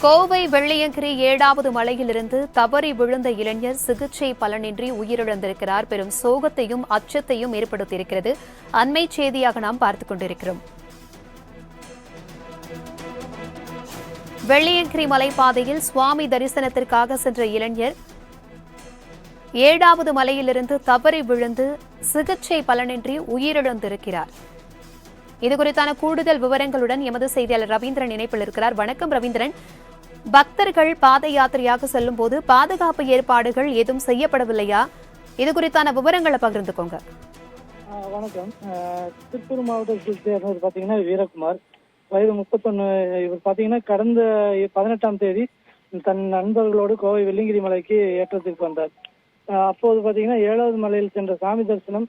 கோவை வெள்ளியங்கிரி 7வது மலையிலிருந்து தவறி விழுந்த இளைஞர் சிகிச்சை பலனின்றி உயிரிழந்திருக்கிறார். பெரும் சோகத்தையும் அச்சத்தையும் ஏற்படுத்தியிருக்கிறது. அண்மை செய்தியாக நாம் பார்த்துக் கொண்டிருக்கிறோம். வெள்ளியங்கிரி மலைப்பாதையில் சுவாமி தரிசனத்திற்காக சென்ற இளைஞர் 7வது மலையிலிருந்து தவறி விழுந்து சிகிச்சை பலனின்றி உயிரிழந்திருக்கிறார். இதுகுறித்தான கூடுதல் விவரங்களுடன் எமது செய்தியாளர் ரவீந்திரன் இணைப்பில் இருக்கிறார். வணக்கம் ரவீந்திரன். பக்தர்கள் பாத யாத்திரையாக செல்லும் போது பாதுகாப்பு ஏற்பாடுகள் ஏதும் செய்யப்படவில்லையா? இதுகுறித்தான விவரங்களை பகிர்ந்துக்கோங்க. வணக்கம். திருப்பூர் மாவட்டத்தில் சேர்ந்தவர் பாத்தீங்கன்னா வீரகுமார், வயது 31. இவர் பாத்தீங்கன்னா கடந்த 18ஆம் தேதி தன் நண்பர்களோடு கோவை வெள்ளியங்கிரி மலைக்கு ஏற்றத்திற்கு வந்தார். அப்போது பாத்தீங்கன்னா 7வது மலையில் சென்ற சாமி தரிசனம்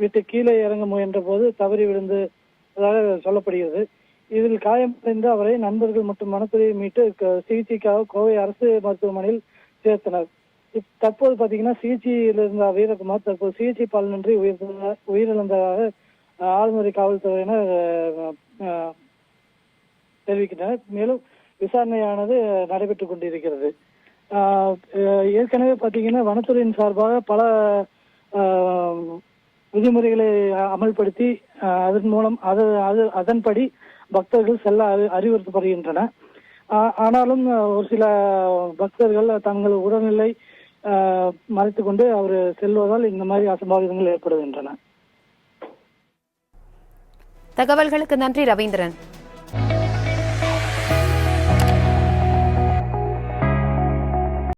விட்டு கீழே இறங்க முயன்ற போது தவறி விழுந்ததாக சொல்லப்படுகிறது. இதில் காயமடைந்த அவரை நண்பர்கள் மற்றும் வனத்துறையை மீட்டு சிகிச்சைக்காக கோவை அரசு மருத்துவமனையில் சேர்த்தனர். தற்போது பாத்தீங்கன்னா சிகிச்சையில் இருந்த வீரகுமார் தற்போது சிகிச்சை பலனின்றி உயிரிழந்ததாக ஆளுநரை காவல்துறையினர் தெரிவிக்கின்றனர். மேலும் விசாரணையானது நடைபெற்றுக் கொண்டிருக்கிறது. ஏற்கனவே பாத்தீங்கன்னா வனத்துறையின் சார்பாக பல விதிமுறைகளை அமல்படுத்தி அதன் மூலம் அதன்படி பக்தர்கள் செல்ல அறிவுறுத்தப்படுகின்றன. ஆனாலும் ஒரு சில பக்தர்கள் தங்கள் உடல்நிலை மறைத்துக் கொண்டு அவர் செல்வதால் இந்த மாதிரி அசம்பாவிதங்கள் ஏற்படுகின்றன. தகவல்களுக்கு நன்றி ரவீந்திரன்.